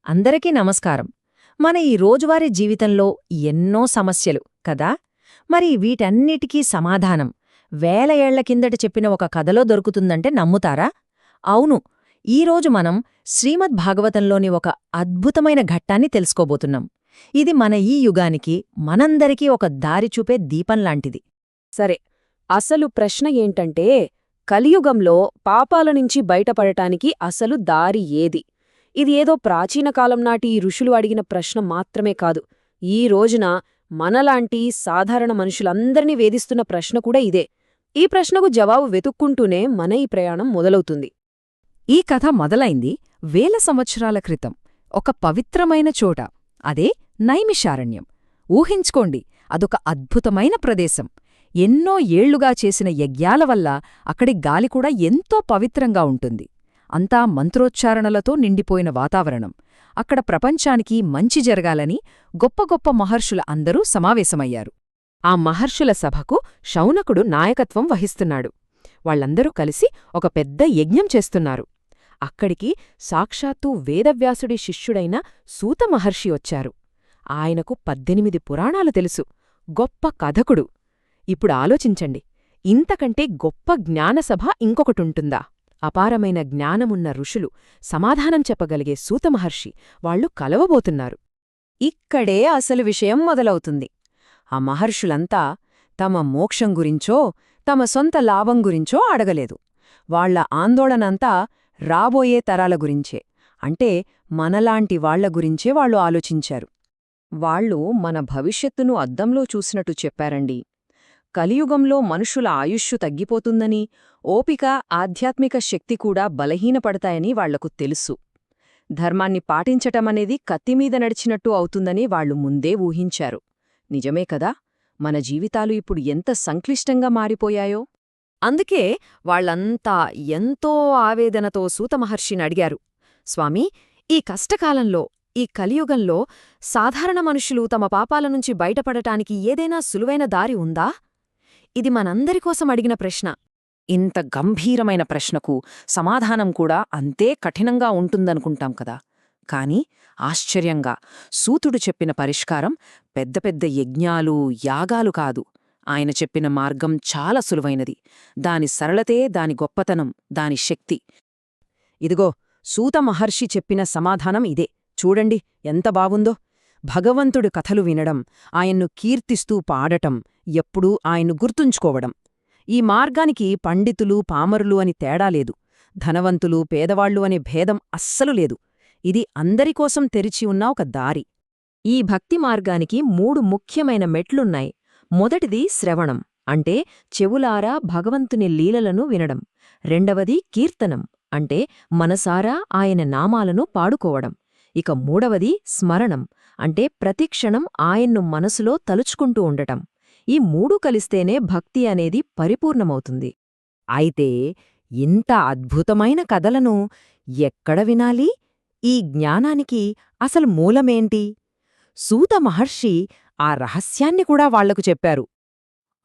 అందరికీ నమస్కారం. మన ఈ రోజువారీ జీవితంలో ఎన్నో సమస్యలు కదా. మరి వీటన్నిటికీ సమాధానం వేల ఏళ్ల కిందట చెప్పిన ఒక కథలో దొరుకుతుందంటే నమ్ముతారా? అవును, ఈరోజు మనం శ్రీమద్ భాగవతంలోని ఒక అద్భుతమైన ఘట్టాన్ని తెలుసుకోబోతున్నాం. ఇది మన ఈ యుగానికి మనందరికీ ఒక దారి చూపే దీపంలాంటిది. సరే, అసలు ప్రశ్న ఏంటంటే, కలియుగంలో పాపాల నుంచి బయటపడటానికి అసలు దారి ఏది? ఇది ఏదో ప్రాచీన కాలం నాటి ఈ ఋషులు అడిగిన ప్రశ్న మాత్రమే కాదు, ఈ రోజున మనలాంటి సాధారణ మనుషులందర్నీ వేధిస్తున్న ప్రశ్న కూడా ఇదే. ఈ ప్రశ్నకు జవాబు వెతుక్కుంటూనే మన ఈ ప్రయాణం మొదలవుతుంది. ఈ కథ మొదలైంది వేల సంవత్సరాల క్రితం ఒక పవిత్రమైన చోట, అదే నైమిషారణ్యం. ఊహించుకోండి, అదొక అద్భుతమైన ప్రదేశం. ఎన్నో ఏళ్లుగా చేసిన యజ్ఞాల వల్ల అక్కడి గాలి కూడా ఎంతో పవిత్రంగా ఉంటుంది. అంతా మంత్రోచ్చారణలతో నిండిపోయిన వాతావరణం. అక్కడ ప్రపంచానికి మంచి జరగాలని గొప్ప గొప్ప మహర్షుల అందరూ సమావేశమయ్యారు. ఆ మహర్షుల సభకు శౌనకుడు నాయకత్వం వహిస్తున్నాడు. వాళ్లందరూ కలిసి ఒక పెద్ద యజ్ఞం చేస్తున్నారు. అక్కడికి సాక్షాత్తు వేదవ్యాసుడి శిష్యుడైన సూత మహర్షి వచ్చారు. ఆయనకు 18 పురాణాలు తెలుసు. గొప్ప కథకుడు. ఇప్పుడు ఆలోచించండి, ఇంతకంటే గొప్ప జ్ఞానసభ ఇంకొకటుంటుందా? అపారమైన జ్ఞానమున్న ఋషులు సమాధానం చెప్పగలిగే సూతమహర్షి వాళ్లు కలవబోతున్నారు. ఇక్కడే అసలు విషయం మొదలవుతుంది. ఆ మహర్షులంతా తమ మోక్షం గురించో తమ సొంత లాభం గురించో అడగలేదు. వాళ్ల ఆందోళనంతా రాబోయే తరాల గురించే, అంటే మనలాంటి వాళ్ల గురించే వాళ్ళు ఆలోచించారు. వాళ్ళు మన భవిష్యత్తును అద్దంలో చూసినట్టు చెప్పారండి. కలియుగంలో మనుషుల ఆయుష్షు తగ్గిపోతుందని, ఓపిక, ఆధ్యాత్మిక శక్తి కూడా బలహీనపడతాయని వాళ్లకు తెలుసు. ధర్మాన్ని పాటించటమనేది కత్తిమీద నడిచినట్టు అవుతుందని వాళ్లు ముందే ఊహించారు. నిజమే కదా, మన జీవితాలు ఇప్పుడు ఎంత సంక్లిష్టంగా మారిపోయాయో. అందుకే వాళ్లంతా ఎంతో ఆవేదనతో సూతమహర్షిని అడిగారు, స్వామీ, ఈ కష్టకాలంలో, ఈ కలియుగంలో సాధారణ మనుషులు తమ పాపాల నుంచి బయటపడటానికి ఏదైనా సులువైన దారి ఉందా? ఇది మనందరికోసం అడిగిన ప్రశ్న. ఇంత గంభీరమైన ప్రశ్నకు సమాధానం కూడా అంతే కఠినంగా ఉంటుందనుకుంటాం కదా. కాని ఆశ్చర్యంగా సూతుడు చెప్పిన పరిష్కారం పెద్ద పెద్ద యజ్ఞాలు, యాగాలు కాదు. ఆయన చెప్పిన మార్గం చాలా సులువైనది. దాని సరళతే దాని గొప్పతనం, దాని శక్తి. ఇదిగో సూత మహర్షి చెప్పిన సమాధానం ఇదే. చూడండి ఎంత బావుందో. భగవంతుడి కథలు వినడం, ఆయన్ను కీర్తిస్తూ పాడటం, ఎప్పుడూ ఆయన్ను గుర్తుంచుకోవడం. ఈ మార్గానికి పండితులు, పామరులు అని తేడా లేదు. ధనవంతులు, పేదవాళ్లు అనే భేదం అస్సలు లేదు. ఇది అందరికోసం తెరిచి ఉన్న ఒక దారి. ఈ భక్తి మార్గానికి 3 ముఖ్యమైన మెట్లున్నాయి. మొదటిది శ్రవణం, అంటే చెవులారా భగవంతుని లీలలను వినడం. రెండవది కీర్తనం, అంటే మనసారా ఆయన నామాలను పాడుకోవడం. ఇక మూడవది స్మరణం, అంటే ప్రతిక్షణం ఆయన్ను మనసులో తలుచుకుంటూ ఉండటం. ఈ 3 కలిస్తేనే భక్తి అనేది పరిపూర్ణమవుతుంది. అయితే ఇంత అద్భుతమైన కథలను ఎక్కడ వినాలి? ఈ జ్ఞానానికి అసలు మూలమేంటి? సూత మహర్షి ఆ రహస్యాన్ని కూడా వాళ్లకు చెప్పారు.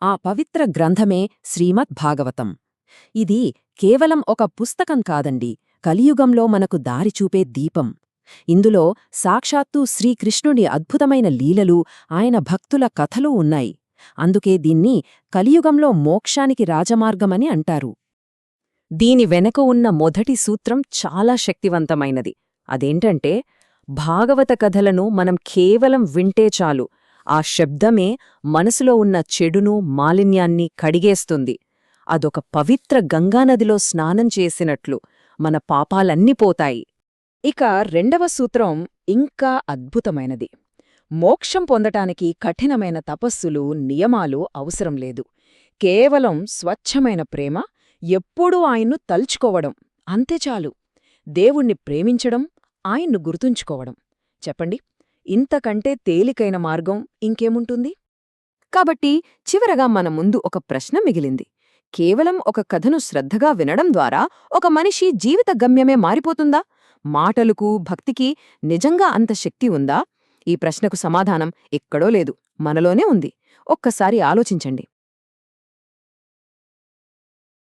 ఆ పవిత్ర గ్రంథమే శ్రీమద్ భాగవతం. ఇది కేవలం ఒక పుస్తకం కాదండి, కలియుగంలో మనకు దారిచూపే దీపం. ఇందులో సాక్షాత్తు శ్రీకృష్ణుడి అద్భుతమైన లీలలు, ఆయన భక్తుల కథలు ఉన్నాయి. అందుకే దీన్ని కలియుగంలో మోక్షానికి రాజమార్గమని అంటారు. దీని వెనక ఉన్న మొదటి సూత్రం చాలా శక్తివంతమైనది. అదేంటంటే, భాగవత కథలను మనం కేవలం వింటే చాలు, ఆ శబ్దమే మనసులో ఉన్న చెడును, మాలిన్యాన్ని కడిగేస్తుంది. అదొక పవిత్ర గంగానదిలో స్నానం చేసినట్లు మన పాపాలన్నీ పోతాయి. ఇక రెండవ సూత్రం ఇంకా అద్భుతమైనది. మోక్షం పొందటానికి కఠినమైన తపస్సులు, నియమాలు అవసరం లేదు. కేవలం స్వచ్ఛమైన ప్రేమ, ఎప్పుడూ ఆయన్ను తలుచుకోవడం అంతే చాలు. దేవుణ్ణి ప్రేమించడం, ఆయన్ను గుర్తుంచుకోవడం. చెప్పండి, ఇంతకంటే తేలికైన మార్గం ఇంకేముంటుంది? కాబట్టి చివరగా మన ముందు ఒక ప్రశ్న మిగిలింది. కేవలం ఒక కథను శ్రద్ధగా వినడం ద్వారా ఒక మనిషి జీవిత గమ్యమే మారిపోతుందా? మాటలకు, భక్తికి నిజంగా అంత శక్తి ఉందా? ఈ ప్రశ్నకు సమాధానం ఎక్కడో లేదు, మనలోనే ఉంది. ఒక్కసారి ఆలోచించండి.